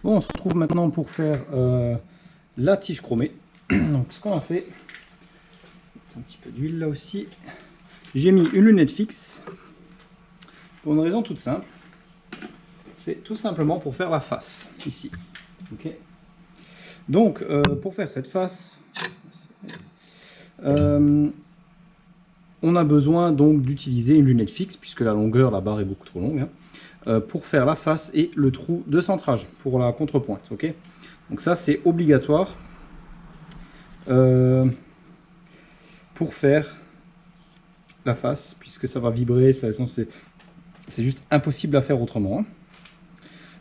Bon, on se retrouve maintenant pour faire la tige chromée. Donc ce qu'on a fait, un petit peu d'huile là aussi. J'ai mis une lunette fixe pour une raison toute simple. C'est tout simplement pour faire la face ici. Okay. Donc pour faire cette face, on a besoin donc d'utiliser une lunette fixe puisque la longueur, la barre est beaucoup trop longue. Hein, pour faire la face et le trou de centrage pour la contrepointe. Okay. Donc ça c'est obligatoire pour faire la face puisque ça va vibrer, c'est juste impossible à faire autrement.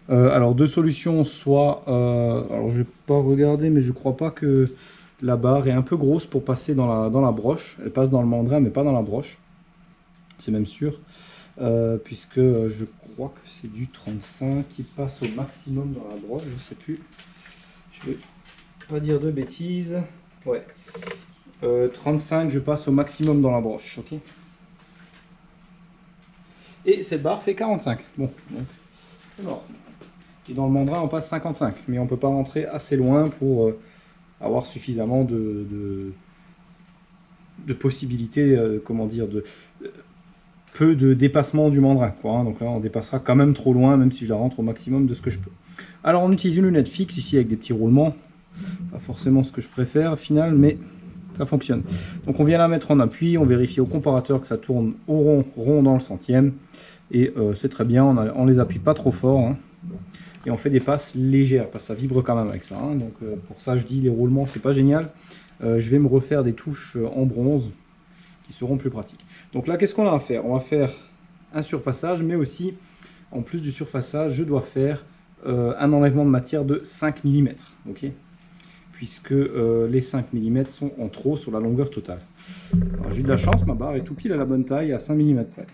Alors deux solutions, soit alors je vais pas regarder mais je crois pas que la barre est un peu grosse pour passer dans la broche. Elle passe dans le mandrin mais pas dans la broche, c'est même sûr, puisque je crois que c'est du 35 qui passe au maximum dans la broche, je sais plus, je vais pas dire de bêtises, ouais, 35 je passe au maximum dans la broche, ok. Et cette barre fait 45, bon, donc c'est mort. Et dans le mandrin on passe 55, mais on peut pas rentrer assez loin pour avoir suffisamment de possibilités, comment dire, peu de dépassement du mandrin, quoi, hein. Donc là on dépassera quand même trop loin, même si je la rentre au maximum de ce que je peux. Alors on utilise une lunette fixe ici avec des petits roulements, pas forcément ce que je préfère au final, mais ça fonctionne. Donc on vient la mettre en appui, on vérifie au comparateur que ça tourne au rond dans le centième, et c'est très bien, on les appuie pas trop fort, hein. Et on fait des passes légères, parce que ça vibre quand même avec ça, hein. Donc pour ça je dis les roulements c'est pas génial, je vais me refaire des touches en bronze qui seront plus pratiques. Donc là qu'est-ce qu'on a à faire? On va faire un surfaçage, mais aussi en plus du surfaçage je dois faire un enlèvement de matière de 5 mm, okay, puisque les 5 mm sont en trop sur la longueur totale. J'ai eu de la chance, ma barre est tout pile à la bonne taille, à 5 mm près.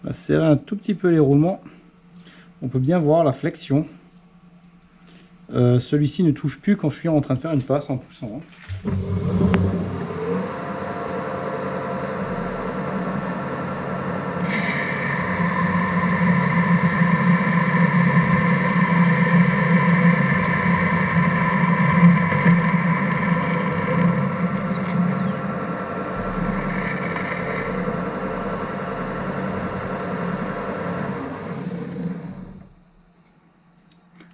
On va serrer un tout petit peu les roulements, on peut bien voir la flexion. Celui-ci ne touche plus quand je suis en train de faire une passe en poussant, hein.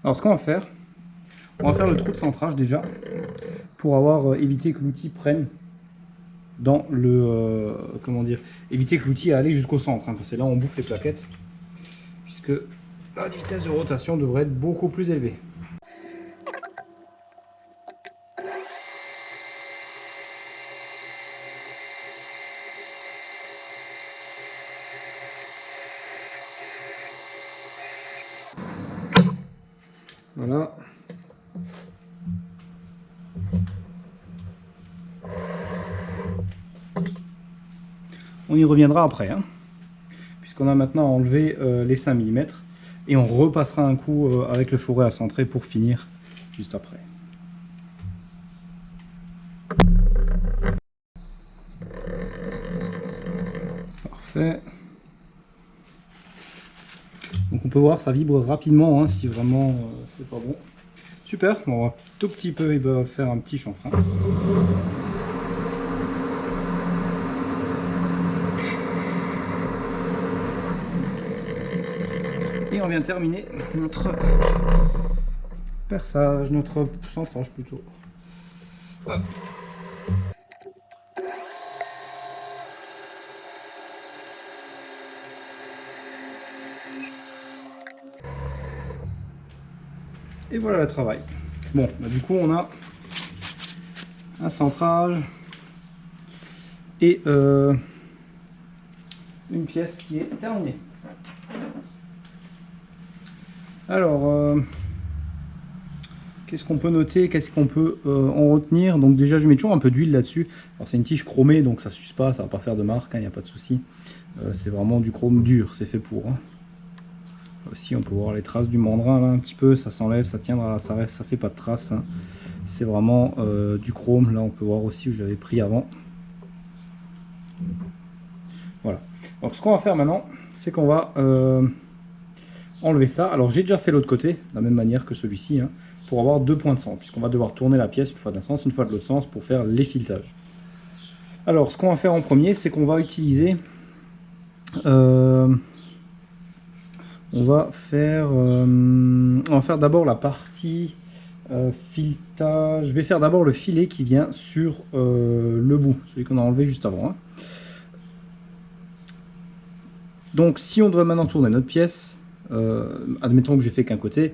Alors ce qu'on va faire, on va faire le trou de centrage déjà, pour avoir évité que l'outil prenne dans le... comment dire, éviter que l'outil aille jusqu'au centre, hein, parce que là on bouffe les plaquettes, puisque la vitesse de rotation devrait être beaucoup plus élevée. Voilà. On y reviendra après, hein, puisqu'on a maintenant enlevé les 5 mm, et on repassera un coup avec le fourré à centrer pour finir juste après. Parfait. Donc on peut voir, ça vibre rapidement, hein, si vraiment c'est pas bon. Super, on va tout petit peu faire un petit chanfrein. Et on vient terminer notre perçage, notre centrage plutôt. Hop. Et voilà le travail. Bon, bah, du coup on a un centrage et une pièce qui est terminée. Alors, qu'est-ce qu'on peut noter, qu'est-ce qu'on peut en retenir? Donc déjà je mets toujours un peu d'huile là-dessus. Alors c'est une tige chromée, donc ça s'use pas, ça va pas faire de marque, il n'y a pas de souci. C'est vraiment du chrome dur, c'est fait pour. Hein. Aussi on peut voir les traces du mandrin là un petit peu, ça s'enlève, ça tiendra, ça reste, ça fait pas de traces. Hein. C'est vraiment du chrome, là on peut voir aussi où j'avais pris avant. Voilà. Donc ce qu'on va faire maintenant, c'est qu'on va enlever ça. Alors j'ai déjà fait l'autre côté, de la même manière que celui-ci, hein, pour avoir 2 points de centre, puisqu'on va devoir tourner la pièce une fois d'un sens, une fois de l'autre sens pour faire les filetages. Alors ce qu'on va faire en premier, c'est qu'on va utiliser on va faire d'abord la partie filetage. Je vais faire d'abord le filet qui vient sur le bout, celui qu'on a enlevé juste avant. Hein. Donc si on doit maintenant tourner notre pièce, admettons que j'ai fait qu'un côté,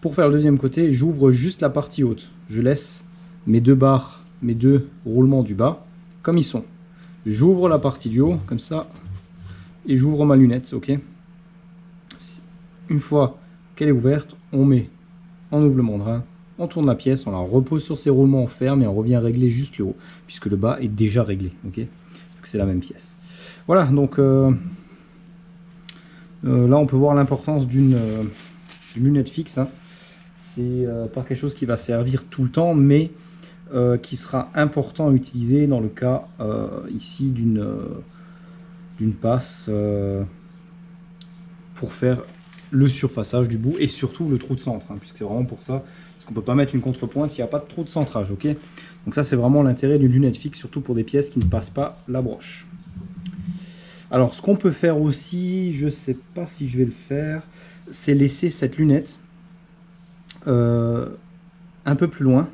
pour faire le deuxième côté, j'ouvre juste la partie haute. Je laisse mes deux barres, mes deux roulements du bas, comme ils sont. J'ouvre la partie du haut, comme ça, et j'ouvre ma lunette, ok. Une fois qu'elle est ouverte, on ouvre le mandrin, on tourne la pièce, on la repose sur ses roulements, on ferme et on revient régler juste le haut, puisque le bas est déjà réglé, ok. C'est la même pièce. Voilà, donc là on peut voir l'importance d'une lunette fixe. Hein. C'est pas quelque chose qui va servir tout le temps, mais qui sera important à utiliser dans le cas ici d'une passe pour faire le surfaçage du bout et surtout le trou de centre, hein, puisque c'est vraiment pour ça, parce qu'on peut pas mettre une contrepointe s'il n'y a pas de trou de centrage, ok. Donc ça c'est vraiment l'intérêt d'une lunette fixe, surtout pour des pièces qui ne passent pas la broche. Alors ce qu'on peut faire aussi, je sais pas si je vais le faire, c'est laisser cette lunette un peu plus loin,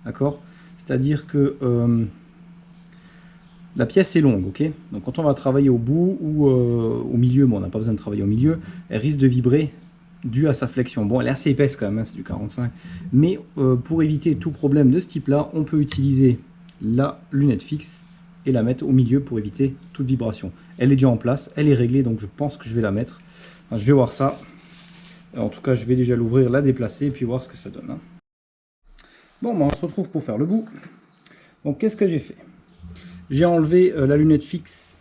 d'accord, c'est-à-dire que la pièce est longue, ok. Donc quand on va travailler au bout ou au milieu, bon on n'a pas besoin de travailler au milieu, elle risque de vibrer dû à sa flexion. Bon elle est assez épaisse quand même, hein, c'est du 45, mais pour éviter tout problème de ce type là, on peut utiliser la lunette fixe et la mettre au milieu pour éviter toute vibration. Elle est déjà en place, elle est réglée, donc je pense que je vais la mettre. Enfin, je vais voir ça. En tout cas je vais déjà l'ouvrir, la déplacer et puis voir ce que ça donne. Hein. Bon ben, on se retrouve pour faire le bout. Donc qu'est-ce que j'ai fait? J'ai enlevé la lunette fixe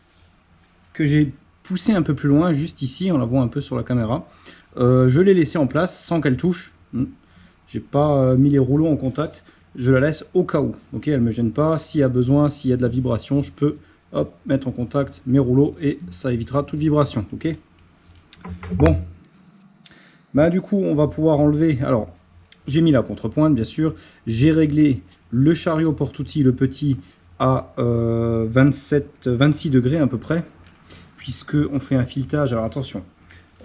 que j'ai poussée un peu plus loin, juste ici, on la voit un peu sur la caméra. Je l'ai laissée en place sans qu'elle touche. J'ai pas mis les rouleaux en contact. Je la laisse au cas où. Ok, elle me gêne pas. S'il y a besoin, s'il y a de la vibration, je peux hop, mettre en contact mes rouleaux et ça évitera toute vibration. Ok. Bon. Bah, du coup, on va pouvoir enlever. Alors, j'ai mis la contrepointe, bien sûr. J'ai réglé le chariot porte-outils, le petit, à 26 degrés à peu près, puisque on fait un filetage. Alors attention,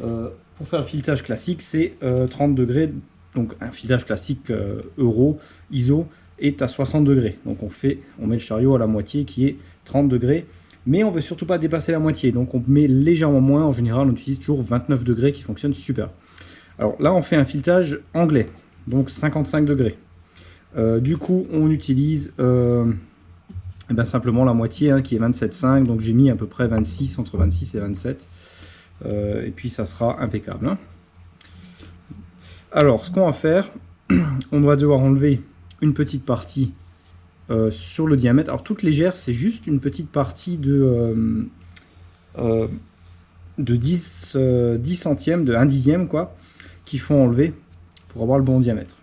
pour faire le filetage classique, c'est 30 degrés. Donc un filetage classique Euro, ISO est à 60 degrés. Donc on met le chariot à la moitié qui est 30 degrés. Mais on ne veut surtout pas dépasser la moitié. Donc on met légèrement moins. En général, on utilise toujours 29 degrés qui fonctionne super. Alors là, on fait un filetage anglais. Donc 55 degrés. Du coup, on utilise simplement la moitié hein, qui est 27,5. Donc j'ai mis à peu près 26, entre 26 et 27. Et puis ça sera impeccable. Hein. Alors, ce qu'on va faire, on va devoir enlever une petite partie sur le diamètre. Alors, toute légère, c'est juste une petite partie de 10 centièmes, de 1 dixième, quoi, qu'il faut enlever pour avoir le bon diamètre.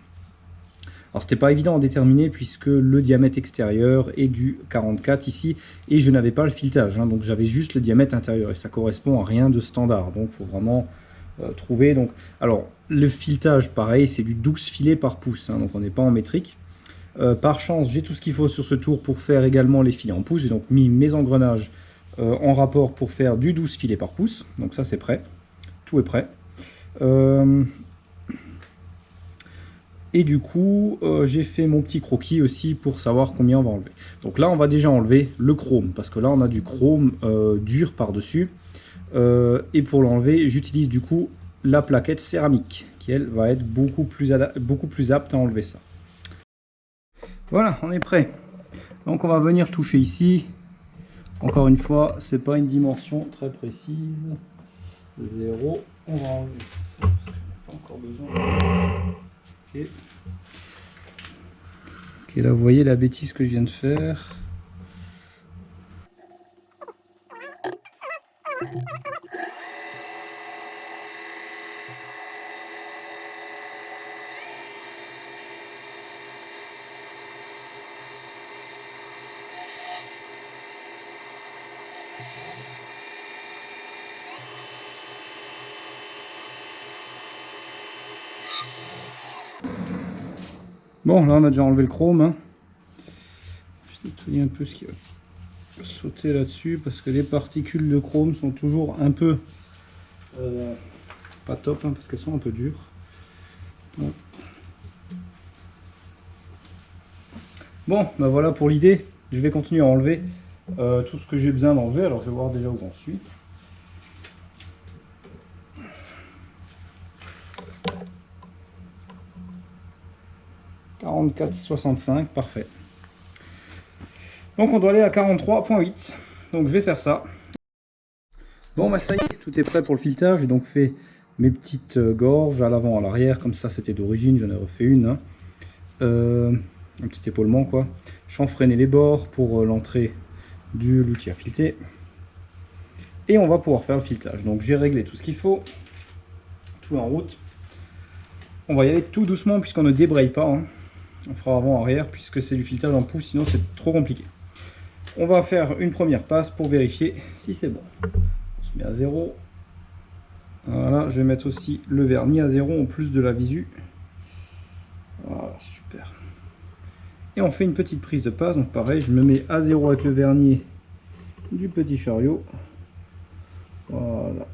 Alors, c'était pas évident à déterminer puisque le diamètre extérieur est du 44 ici et je n'avais pas le filetage. Hein, donc, j'avais juste le diamètre intérieur et ça correspond à rien de standard. Donc, il faut vraiment trouver. Donc, alors, le filetage, pareil, c'est du 12 filets par pouce, hein, donc on n'est pas en métrique. Par chance, j'ai tout ce qu'il faut sur ce tour pour faire également les filets en pouce. J'ai donc mis mes engrenages en rapport pour faire du 12 filets par pouce. Donc ça, c'est prêt. Tout est prêt. Et du coup, j'ai fait mon petit croquis aussi pour savoir combien on va enlever. Donc là, on va déjà enlever le chrome, parce que là, on a du chrome dur par-dessus. Et pour l'enlever, j'utilise du coup la plaquette céramique qui elle va être beaucoup plus apte à enlever ça. Voilà, on est prêt. Donc on va venir toucher ici. Encore une fois, c'est pas une dimension très précise. 0. On va enlever ça parce qu'on n'a pas encore besoin. Ok. Ok, là vous voyez la bêtise que je viens de faire. Bon, là on a déjà enlevé le chrome. Hein. Je vais nettoyer un peu ce qui va sauter là-dessus parce que les particules de chrome sont toujours un peu pas top hein, parce qu'elles sont un peu dures. Bon, ben voilà pour l'idée. Je vais continuer à enlever tout ce que j'ai besoin d'enlever. Alors je vais voir déjà où j'en suis. « 44,65 », parfait. Donc on doit aller à 43,8. Donc je vais faire ça. Bon bah ça y est, tout est prêt pour le filetage. J'ai donc fait mes petites gorges à l'avant, à l'arrière, comme ça c'était d'origine, j'en ai refait une. Hein. Un petit épaulement quoi. Chanfreiné les bords pour l'entrée de l'outil à fileter. Et on va pouvoir faire le filetage. Donc j'ai réglé tout ce qu'il faut. Tout en route. On va y aller tout doucement puisqu'on ne débraye pas. Hein. On fera avant-arrière puisque c'est du filetage en pouce, sinon c'est trop compliqué. On va faire une première passe pour vérifier si c'est bon. On se met à 0. Voilà, je vais mettre aussi le vernis à 0 en plus de la visu. Voilà, super. Et on fait une petite prise de passe. Donc pareil, je me mets à 0 avec le vernis du petit chariot. Voilà.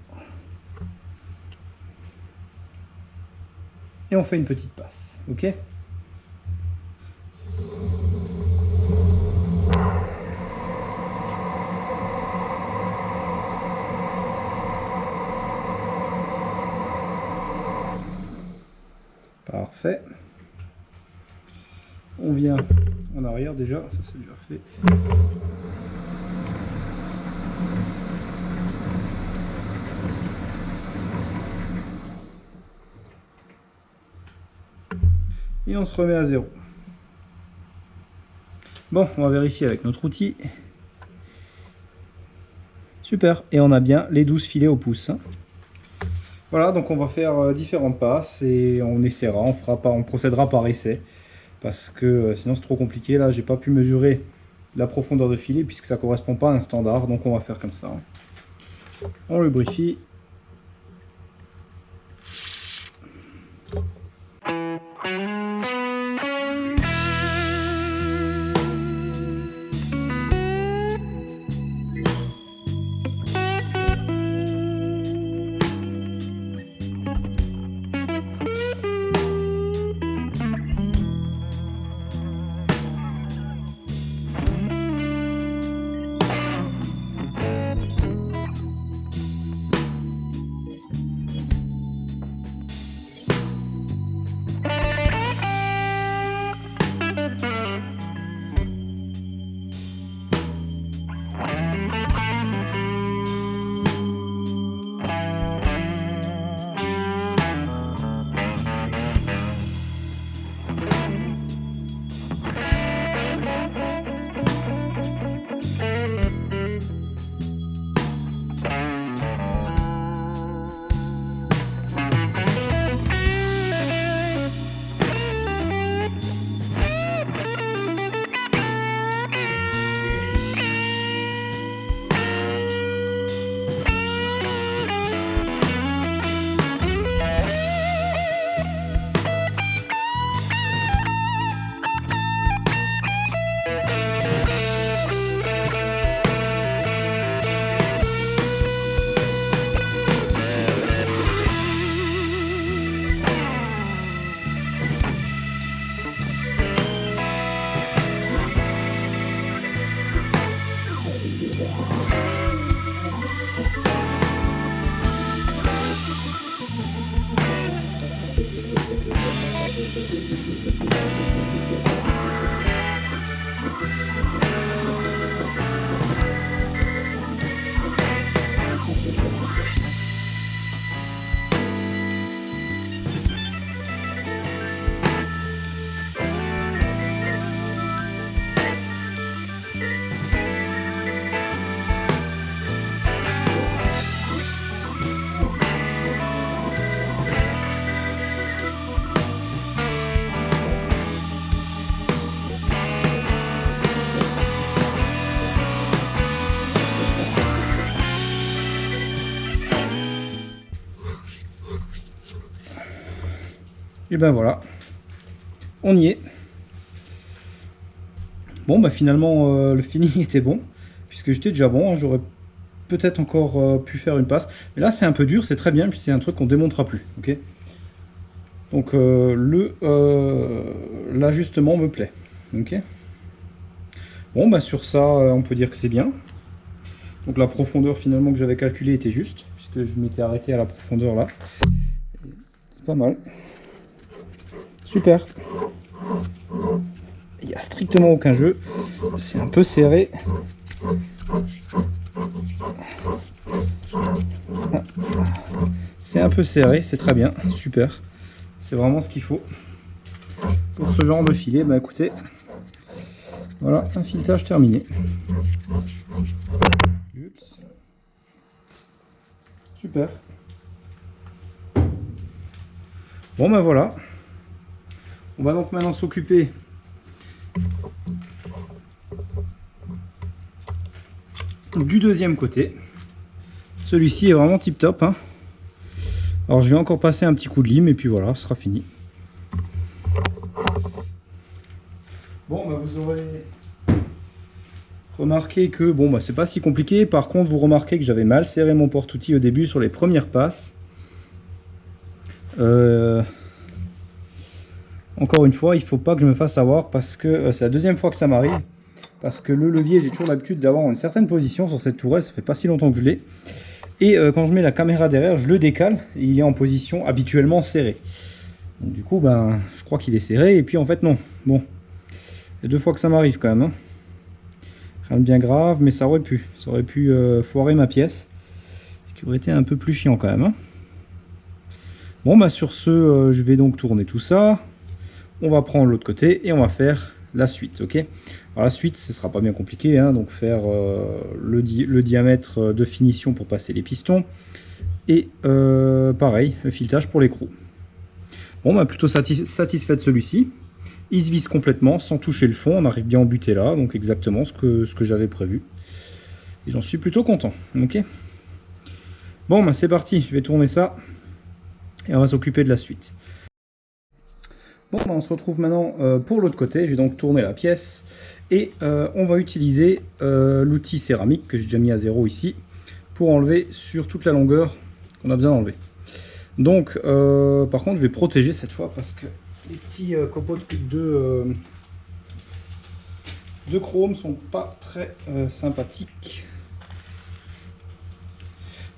Et on fait une petite passe. Ok ? Parfait. On vient en arrière déjà, ça c'est déjà fait. Et on se remet à 0. Bon, on va vérifier avec notre outil. Super, et on a bien les 12 filets au pouce. Voilà, donc on va faire différentes passes et on essaiera, on procédera par essai. Parce que sinon c'est trop compliqué. Là, j'ai pas pu mesurer la profondeur de filet puisque ça correspond pas à un standard. Donc on va faire comme ça. On lubrifie. Et ben voilà, on y est. Bon bah finalement le feeling était bon, puisque j'étais déjà bon, hein, j'aurais peut-être encore pu faire une passe. Mais là c'est un peu dur, c'est très bien, puis c'est un truc qu'on démontera plus. Ok. Donc l'ajustement me plaît. Ok. Bon bah sur ça on peut dire que c'est bien. Donc la profondeur finalement que j'avais calculée était juste, puisque je m'étais arrêté à la profondeur là. C'est pas mal. Super. Il n'y a strictement aucun jeu. C'est un peu serré. C'est un peu serré, c'est très bien, super. C'est vraiment ce qu'il faut. Pour ce genre de filet, bah écoutez, voilà, un filetage terminé. Oups. Super. Bon ben voilà. On va donc maintenant s'occuper du deuxième côté. Celui-ci est vraiment tip top. Hein. Alors je vais encore passer un petit coup de lime et puis voilà, ce sera fini. Bon bah vous aurez remarqué que bon bah c'est pas si compliqué. Par contre vous remarquez que j'avais mal serré mon porte-outil au début sur les premières passes. Encore une fois, il ne faut pas que je me fasse avoir parce que c'est la deuxième fois que ça m'arrive. Parce que le levier, j'ai toujours l'habitude d'avoir une certaine position sur cette tourelle, ça fait pas si longtemps que je l'ai. Et quand je mets la caméra derrière, je le décale et il est en position habituellement serrée. Donc, du coup, ben, je crois qu'il est serré et puis en fait non. Bon, il y a 2 fois que ça m'arrive quand même. Hein. Rien de bien grave, mais ça aurait pu. Ça aurait pu foirer ma pièce. Ce qui aurait été un peu plus chiant quand même. Hein. Bon, bah sur ce, je vais donc tourner tout ça. On va prendre l'autre côté et on va faire la suite, ok. Alors la suite, ce sera pas bien compliqué, hein, donc faire le diamètre de finition pour passer les pistons et pareil, le filetage pour l'écrou. Bon, bah plutôt satisfait de celui-ci. Il se visse complètement sans toucher le fond, on arrive bien en butée là, donc exactement ce que j'avais prévu. Et j'en suis plutôt content, ok. Bon, bah c'est parti, je vais tourner ça et on va s'occuper de la suite. Bon, bah on se retrouve maintenant pour l'autre côté. J'ai donc tourné la pièce et on va utiliser l'outil céramique que j'ai déjà mis à 0 ici pour enlever sur toute la longueur qu'on a besoin d'enlever. Donc, par contre, je vais protéger cette fois parce que les petits copeaux de chrome sont pas très sympathiques.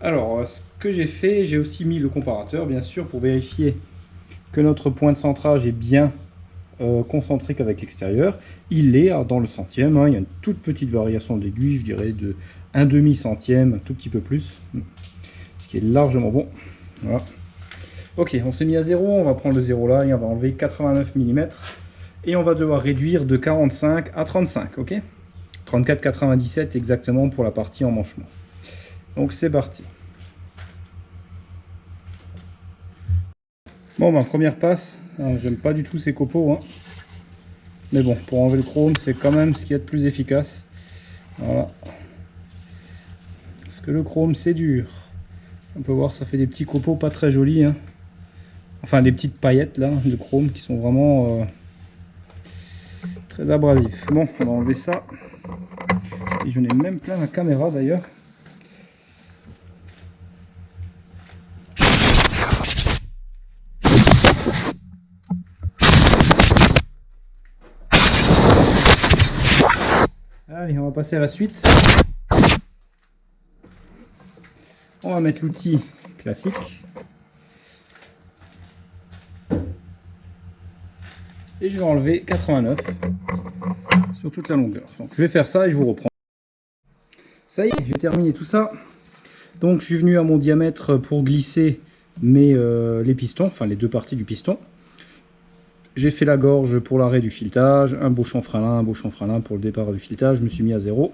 Alors, ce que j'ai fait, j'ai aussi mis le comparateur, bien sûr, pour vérifier que notre point de centrage est bien concentrique avec l'extérieur. Il est dans le centième, hein, il y a une toute petite variation d'aiguille, je dirais de 1/2 centième, un tout petit peu plus, ce qui est largement bon. Voilà. Ok, on s'est mis à 0, on va prendre le 0 là et on va enlever 89 mm et on va devoir réduire de 45 à 35, ok, 34,97 exactement pour la partie emmanchement. Donc c'est parti. Bon, ma première passe, j'aime pas du tout ces copeaux, hein. Mais bon, pour enlever le chrome, c'est quand même ce qu'il y a de plus efficace. Voilà. Parce que le chrome, c'est dur. On peut voir, ça fait des petits copeaux pas très jolis, hein. Enfin, des petites paillettes là, de chrome qui sont vraiment très abrasifs. Bon, on va enlever ça. Et je n'ai même plein la caméra d'ailleurs. Allez, on va passer à la suite. On va mettre l'outil classique. Et je vais enlever 89 sur toute la longueur. Donc je vais faire ça et je vous reprends. Ça y est, j'ai terminé tout ça. Donc je suis venu à mon diamètre pour glisser les pistons, enfin les deux parties du piston. J'ai fait la gorge pour l'arrêt du filetage, un beau chanfrein là pour le départ du filetage. Je me suis mis à 0.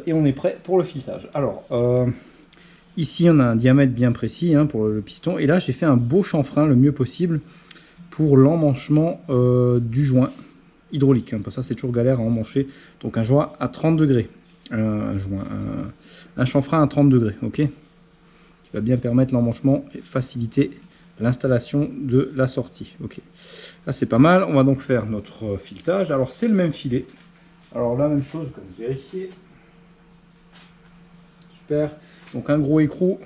Et on est prêt pour le filetage. Alors, ici on a un diamètre bien précis pour le piston. Et là j'ai fait un beau chanfrein le mieux possible pour l'emmanchement du joint hydraulique. Parce que ça c'est toujours galère à emmancher. Donc un joint à 30 degrés. Un chanfrein à 30 degrés. Ok, qui va bien permettre l'emmanchement et faciliter l'installation de la sortie. Ok, là c'est pas mal. On va donc faire notre filetage. Alors c'est le même filet. Alors la même chose, comme vous vérifiez. Super. Donc un gros écrou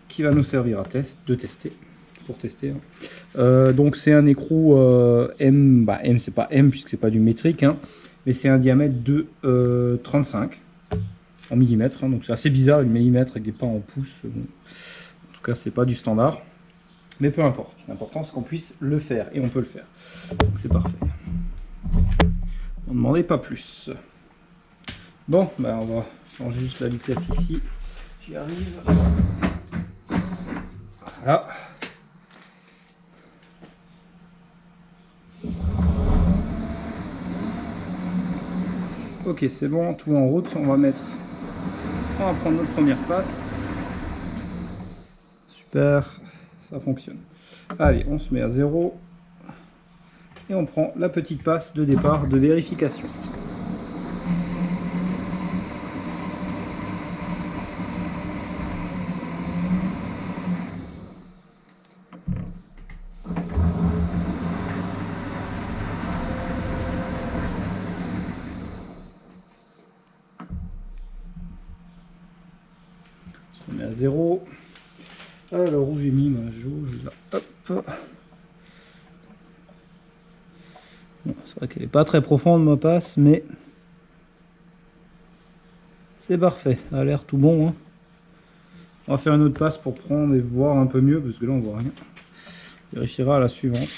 qui va nous servir de tester. Pour tester. Donc c'est un écrou M. Bah, M c'est pas M puisque c'est pas du métrique. Mais c'est un diamètre de 35 en millimètres. Donc c'est assez bizarre, le millimètre avec des pas en pouces. Bon. En tout cas, c'est pas du standard. Mais peu importe. L'important, c'est qu'on puisse le faire. Et on peut le faire. Donc c'est parfait. On ne demandait pas plus. Bon, ben on va changer juste la vitesse ici. J'y arrive. Voilà. Ok, c'est bon, tout en route. On va prendre notre première passe. Super, ça fonctionne. Allez, on se met à 0. Et on prend la petite passe de départ de vérification. On se met à 0. Alors où j'ai mis ma jauge là. Hop. Bon, c'est vrai qu'elle n'est pas très profonde ma passe, mais c'est parfait. Ça a l'air tout bon. On va faire une autre passe pour prendre et voir un peu mieux, parce que là on voit rien. On vérifiera à la suivante.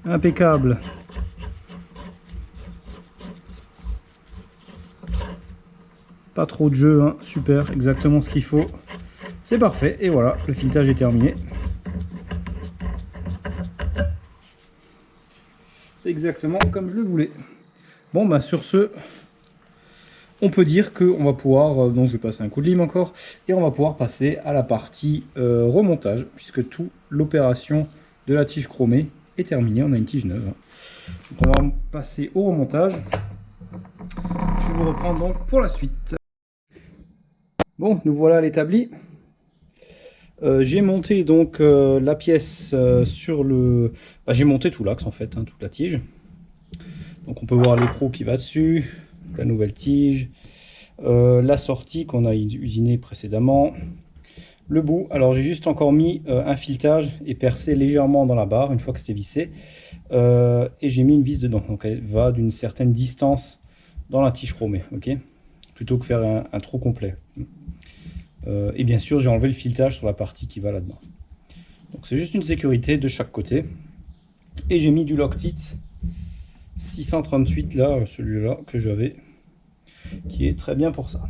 Impeccable. Pas trop de jeu, super, exactement ce qu'il faut. C'est parfait, et voilà, le filetage est terminé. C'est exactement comme je le voulais. Bon, bah sur ce, on peut dire qu'on va pouvoir, donc je vais passer un coup de lime encore, et on va pouvoir passer à la partie remontage, puisque toute l'opération de la tige chromée est terminée, on a une tige neuve. Donc on va passer au remontage. Je vais vous reprendre donc pour la suite. Bon, nous voilà à l'établi. J'ai monté donc la pièce sur le... j'ai monté tout l'axe en fait, hein, toute la tige. Donc on peut voir l'écrou qui va dessus, la nouvelle tige, la sortie qu'on a usinée précédemment, le bout. Alors j'ai juste encore mis un filetage et percé légèrement dans la barre une fois que c'était vissé. Et j'ai mis une vis dedans, donc elle va d'une certaine distance dans la tige chromée, ok, plutôt que faire un trou complet. Et bien sûr j'ai enlevé le filetage sur la partie qui va là-dedans. Donc c'est juste une sécurité de chaque côté. Et j'ai mis du Loctite 638 là, celui-là que j'avais, qui est très bien pour ça.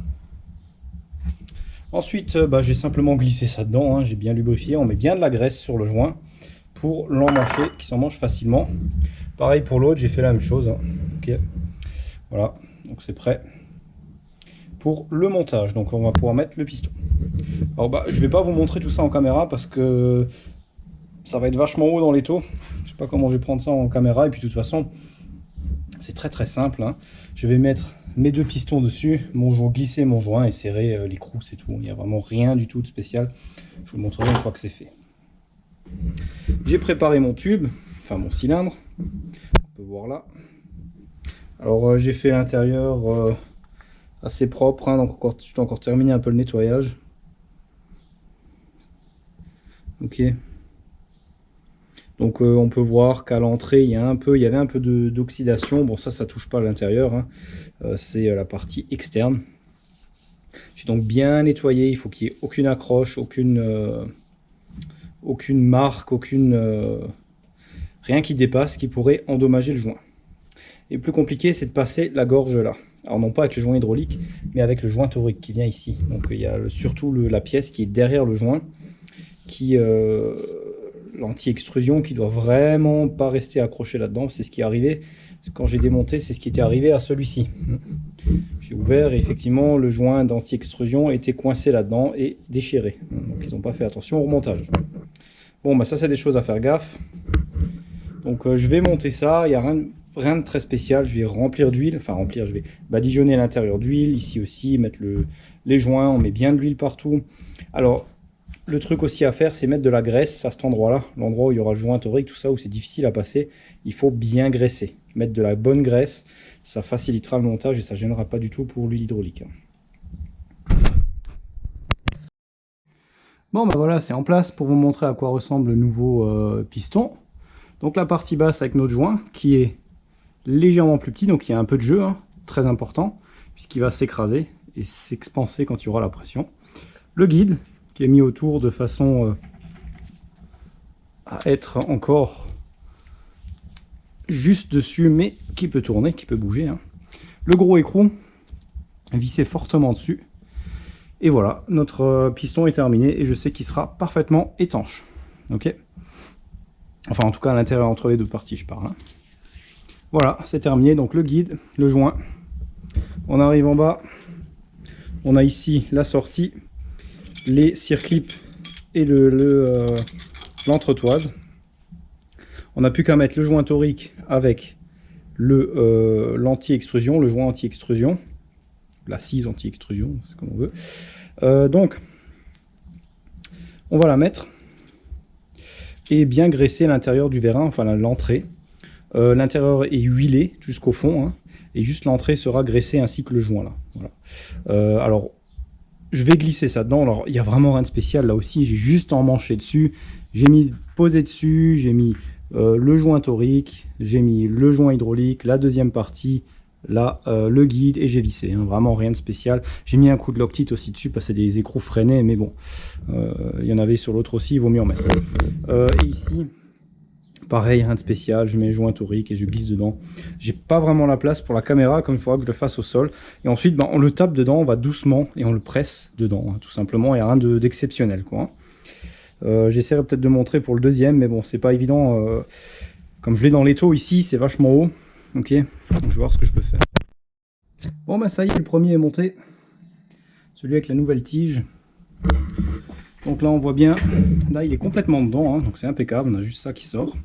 Ensuite j'ai simplement glissé ça dedans, hein, j'ai bien lubrifié, on met bien de la graisse sur le joint pour l'emmancher, qui s'emmanche facilement. Pareil pour l'autre, j'ai fait la même chose, hein. Ok, voilà, donc c'est prêt pour le montage. Donc on va pouvoir mettre le piston. Alors je vais pas vous montrer tout ça en caméra parce que ça va être vachement haut dans l'étau. Je sais pas comment je vais prendre ça en caméra, et puis de toute façon c'est très simple, hein. Je vais mettre mes deux pistons dessus, glisser mon joint et serrer l'écrou, c'est tout. Il n'y a vraiment rien du tout de spécial. Je vous montrerai une fois que c'est fait. J'ai préparé mon tube, enfin mon cylindre, on peut voir là. Alors j'ai fait l'intérieur assez propre, hein, donc je dois encore terminer un peu le nettoyage. Ok. Donc on peut voir qu'à l'entrée il y avait un peu d'oxydation. Bon, ça touche pas à l'intérieur, hein. C'est la partie externe. J'ai donc bien nettoyé, il faut qu'il n'y ait aucune accroche, aucune marque, rien qui dépasse, qui pourrait endommager le joint. Et le plus compliqué, c'est de passer la gorge là. Alors non pas avec le joint hydraulique, mais avec le joint torique qui vient ici. Donc il y a surtout la pièce qui est derrière le joint, qui l'anti-extrusion, qui doit vraiment pas rester accroché là-dedans. C'est ce qui est arrivé quand j'ai démonté, c'est ce qui était arrivé à celui-ci. J'ai ouvert et effectivement le joint d'anti-extrusion était coincé là-dedans et déchiré. Donc ils n'ont pas fait attention au remontage. Bon, ça c'est des choses à faire gaffe. Donc je vais monter ça, il n'y a rien de très spécial. Je vais remplir d'huile, je vais badigeonner l'intérieur d'huile, ici aussi, mettre les joints, on met bien de l'huile partout. Alors le truc aussi à faire, c'est mettre de la graisse à cet endroit-là, l'endroit où il y aura le joint torique, tout ça, où c'est difficile à passer. Il faut bien graisser, mettre de la bonne graisse, ça facilitera le montage et ça ne gênera pas du tout pour l'huile hydraulique. Bon voilà, c'est en place pour vous montrer à quoi ressemble le nouveau piston. Donc la partie basse avec notre joint qui est légèrement plus petit, donc il y a un peu de jeu, hein, très important, puisqu'il va s'écraser et s'expanser quand il y aura la pression. Le guide qui est mis autour de façon à être encore juste dessus, mais qui peut tourner, qui peut bouger, hein. Le gros écrou vissé fortement dessus. Et voilà, notre piston est terminé et je sais qu'il sera parfaitement étanche. Ok. Enfin, en tout cas, à l'intérieur, entre les deux parties, je parle, hein. Voilà, c'est terminé. Donc, le guide, le joint. On arrive en bas. On a ici la sortie, les circlips et l'entretoise. On n'a plus qu'à mettre le joint torique avec l'anti-extrusion, le joint anti-extrusion. L'assise anti-extrusion, c'est comme on veut. Donc, on va la mettre et bien graisser l'intérieur du vérin, enfin l'entrée. L'intérieur est huilé jusqu'au fond, hein, et juste l'entrée sera graissée ainsi que le joint là. Voilà. Alors, je vais glisser ça dedans. Alors, il n'y a vraiment rien de spécial là aussi. J'ai juste emmanché dessus. J'ai posé dessus. J'ai mis le joint torique. J'ai mis le joint hydraulique, la deuxième partie. Là, le guide et j'ai vissé, hein, vraiment rien de spécial. J'ai mis un coup de Loctite aussi dessus parce que c'est des écrous freinés, mais bon, il y en avait sur l'autre aussi, il vaut mieux en mettre. Et ici, pareil, rien de spécial, je mets le joint torique et je glisse dedans. J'ai pas vraiment la place pour la caméra, comme il faudra que je le fasse au sol. Et ensuite, on le tape dedans, on va doucement et on le presse dedans, hein, tout simplement. Il n'y a rien d'exceptionnel, quoi. J'essaierai peut-être de montrer pour le deuxième, mais bon, c'est pas évident. Comme je l'ai dans l'étau ici, c'est vachement haut. Ok, donc je vais voir ce que je peux faire. Bon bah ça y est, le premier est monté. Celui avec la nouvelle tige. Donc là on voit bien, là il est complètement dedans, hein, donc c'est impeccable, on a juste ça qui sort.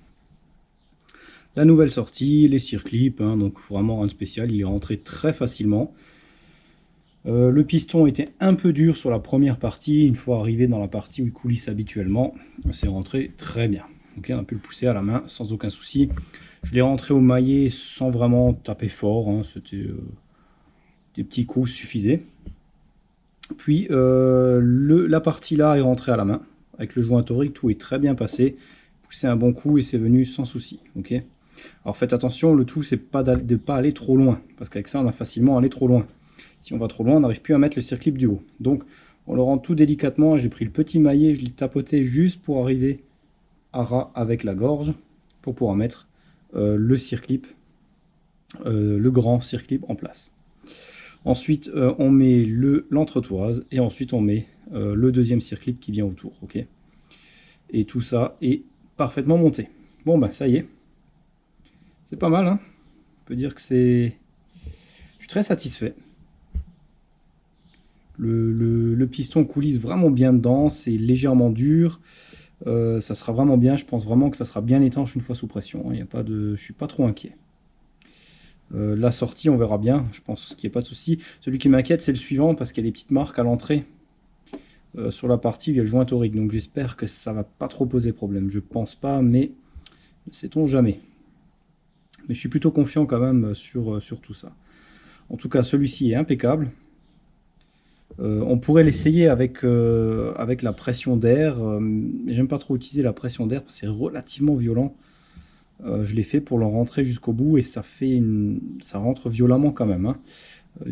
La nouvelle sortie, les circlips, hein, donc vraiment rien de spécial, il est rentré très facilement. Le piston était un peu dur sur la première partie, une fois arrivé dans la partie où il coulisse habituellement, c'est rentré très bien. Donc on a pu le pousser à la main sans aucun souci. Je l'ai rentré au maillet sans vraiment taper fort, hein, c'était des petits coups suffisaient. Puis la partie là est rentrée à la main, avec le joint torique, tout est très bien passé. Poussé un bon coup et c'est venu sans souci. Ok. Alors faites attention, le tout c'est pas de ne pas aller trop loin, parce qu'avec ça on a facilement allé trop loin. Si on va trop loin, on n'arrive plus à mettre le circlip du haut. Donc on le rend tout délicatement, j'ai pris le petit maillet, je l'ai tapoté juste pour arriver à ras avec la gorge, pour pouvoir mettre le circlip, le grand circlip en place. Ensuite, on met l'entretoise et ensuite on met le deuxième circlip qui vient autour. Ok. Et tout ça est parfaitement monté. Bon, ben ça y est. C'est pas mal, hein. On peut dire que c'est... Je suis très satisfait. Le piston coulisse vraiment bien dedans, c'est légèrement dur. Ça sera vraiment bien, je pense vraiment que ça sera bien étanche une fois sous pression. Il y a pas de... Je suis pas trop inquiet. La sortie, on verra bien, je pense qu'il n'y a pas de souci. Celui qui m'inquiète, c'est le suivant, parce qu'il y a des petites marques à l'entrée sur la partie où il y a le joint torique. Donc j'espère que ça va pas trop poser problème. Je pense pas, mais ne sait-on jamais. Mais je suis plutôt confiant quand même sur tout ça. En tout cas, celui-ci est impeccable. On pourrait l'essayer avec la pression d'air, mais j'aime pas trop utiliser la pression d'air parce que c'est relativement violent. Je l'ai fait pour le rentrer jusqu'au bout et ça rentre violemment quand même, hein.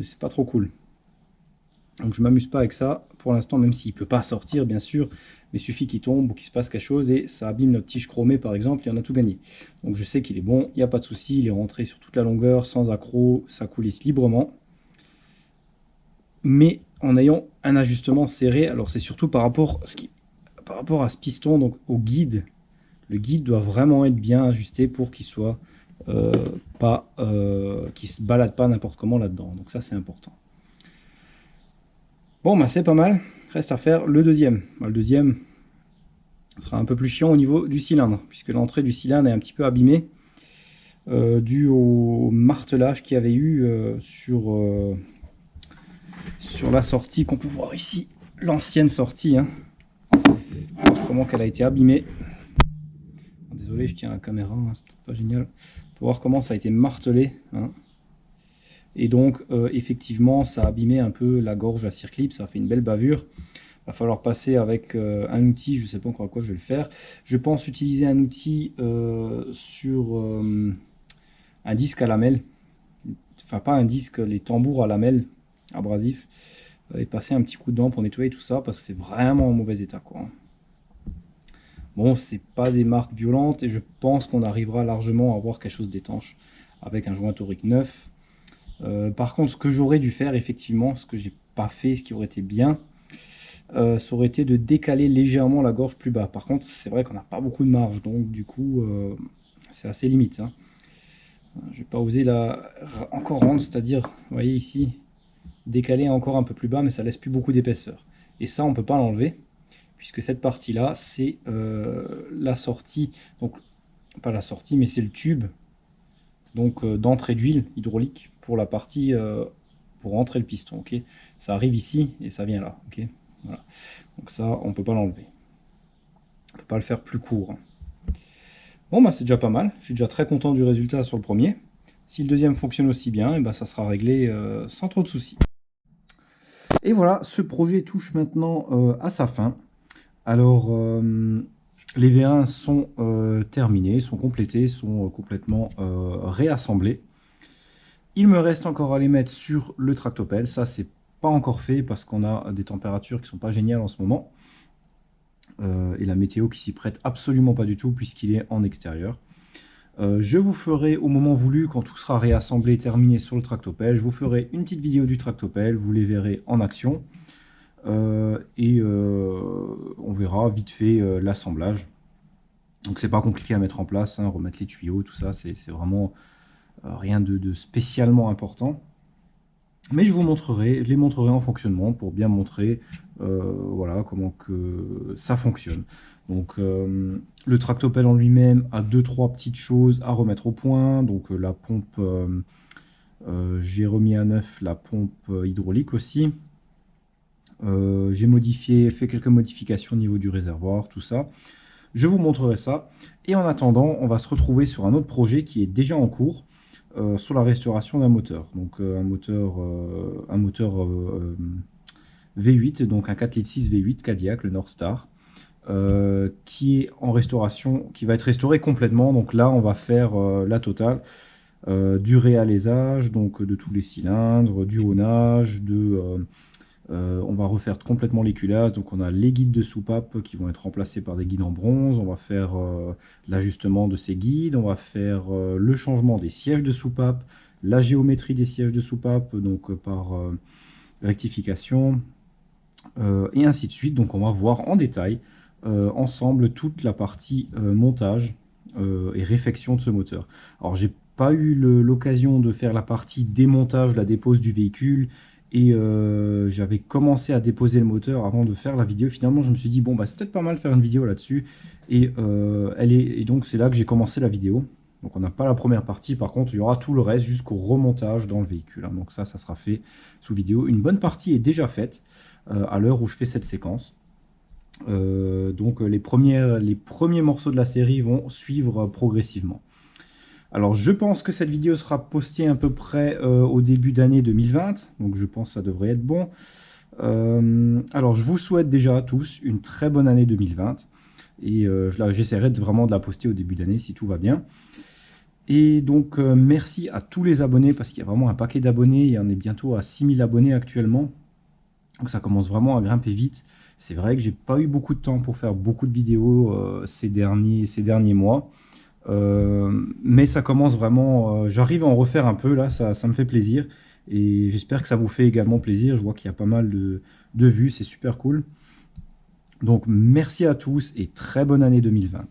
C'est pas trop cool. Donc je m'amuse pas avec ça pour l'instant, même s'il peut pas sortir bien sûr, mais il suffit qu'il tombe ou qu'il se passe quelque chose et ça abîme notre tige chromée par exemple, et on a tout gagné. Donc je sais qu'il est bon, il n'y a pas de souci, il est rentré sur toute la longueur sans accroc, ça coulisse librement. Mais en ayant un ajustement serré, alors c'est surtout par rapport à ce piston, donc au guide. Le guide doit vraiment être bien ajusté pour qu'il soit qu'il se balade pas n'importe comment là-dedans. Donc ça c'est important. Bon, bah c'est pas mal. Reste à faire le deuxième. Le deuxième sera un peu plus chiant au niveau du cylindre, puisque l'entrée du cylindre est un petit peu abîmée, dû au martelage qu'il y avait eu sur la sortie qu'on peut voir ici, l'ancienne sortie. Hein. Comment qu'elle a été abîmée. Désolé, je tiens la caméra, hein, c'est peut-être pas génial. On peut voir comment ça a été martelé. Hein. Et donc, effectivement, ça a abîmé un peu la gorge à circlip, ça a fait une belle bavure. Il va falloir passer avec un outil, je ne sais pas encore à quoi je vais le faire. Je pense utiliser un outil sur un disque à lamelles. Enfin, pas un disque, les tambours à lamelles abrasifs. Et passer un petit coup de dent pour nettoyer tout ça, parce que c'est vraiment en mauvais état, quoi. Bon, c'est pas des marques violentes et je pense qu'on arrivera largement à avoir quelque chose d'étanche avec un joint torique neuf. Par contre, ce que j'aurais dû faire, effectivement, ce que j'ai pas fait, ce qui aurait été bien, ça aurait été de décaler légèrement la gorge plus bas. Par contre, c'est vrai qu'on n'a pas beaucoup de marge, donc du coup, c'est assez limite. Hein. Je vais pas oser la encore rendre, c'est-à-dire, vous voyez ici, décaler encore un peu plus bas, mais ça laisse plus beaucoup d'épaisseur. Et ça, on peut pas l'enlever, puisque cette partie-là, c'est la sortie, donc pas la sortie, mais c'est le tube donc d'entrée d'huile hydraulique pour la partie pour rentrer le piston. Ok, ça arrive ici et ça vient là. Ok, voilà. Donc ça, on peut pas l'enlever. On peut pas le faire plus court. Bon, bah c'est déjà pas mal. Je suis déjà très content du résultat sur le premier. Si le deuxième fonctionne aussi bien, et ben ça sera réglé sans trop de soucis. Et voilà, ce projet touche maintenant à sa fin. Alors, les V1 sont terminés, sont complétés, sont complètement réassemblés. Il me reste encore à les mettre sur le tractopelle. Ça, c'est pas encore fait parce qu'on a des températures qui sont pas géniales en ce moment. Et la météo qui s'y prête absolument pas du tout puisqu'il est en extérieur. Je vous ferai au moment voulu, quand tout sera réassemblé et terminé sur le tractopelle, je vous ferai une petite vidéo du tractopelle, vous les verrez en action. On verra vite fait l'assemblage. Donc c'est pas compliqué à mettre en place, hein, remettre les tuyaux, tout ça, c'est vraiment rien de spécialement important. Mais je vous les montrerai en fonctionnement pour bien montrer voilà, comment que ça fonctionne. Donc le tractopelle en lui-même a 2-3 petites choses à remettre au point. Donc la pompe, j'ai remis à neuf la pompe hydraulique aussi. J'ai fait quelques modifications au niveau du réservoir, tout ça. Je vous montrerai ça. Et en attendant, on va se retrouver sur un autre projet qui est déjà en cours. Sur la restauration d'un moteur. Donc un moteur V8, donc un 4 litres 6 V8 Cadillac, le North Star, qui est en restauration, qui va être restauré complètement. Donc là, on va faire la totale. Du réalésage, donc de tous les cylindres, du haunage, on va refaire complètement les culasses, donc on a les guides de soupape qui vont être remplacés par des guides en bronze, on va faire l'ajustement de ces guides, on va faire le changement des sièges de soupape, la géométrie des sièges de soupape, donc par rectification, et ainsi de suite. Donc on va voir en détail ensemble toute la partie montage et réfection de ce moteur. Alors j'ai pas eu l'occasion de faire la partie démontage, la dépose du véhicule, et j'avais commencé à déposer le moteur avant de faire la vidéo. Finalement, je me suis dit, bon, bah, c'est peut-être pas mal de faire une vidéo là-dessus. Et donc, c'est là que j'ai commencé la vidéo. Donc, on n'a pas la première partie. Par contre, il y aura tout le reste jusqu'au remontage dans le véhicule, hein. Donc, ça sera fait sous vidéo. Une bonne partie est déjà faite à l'heure où je fais cette séquence. Donc, les premiers morceaux de la série vont suivre progressivement. Alors, je pense que cette vidéo sera postée à peu près au début d'année 2020. Donc, je pense que ça devrait être bon. Alors, je vous souhaite déjà à tous une très bonne année 2020. Et j'essaierai vraiment de la poster au début d'année si tout va bien. Et donc, merci à tous les abonnés parce qu'il y a vraiment un paquet d'abonnés. Et on est bientôt à 6000 abonnés actuellement. Donc, ça commence vraiment à grimper vite. C'est vrai que j'ai pas eu beaucoup de temps pour faire beaucoup de vidéos ces derniers mois. Mais ça commence vraiment, j'arrive à en refaire un peu là, ça me fait plaisir et j'espère que ça vous fait également plaisir. Je vois qu'il y a pas mal de vues, c'est super cool. Donc merci à tous et très bonne année 2020.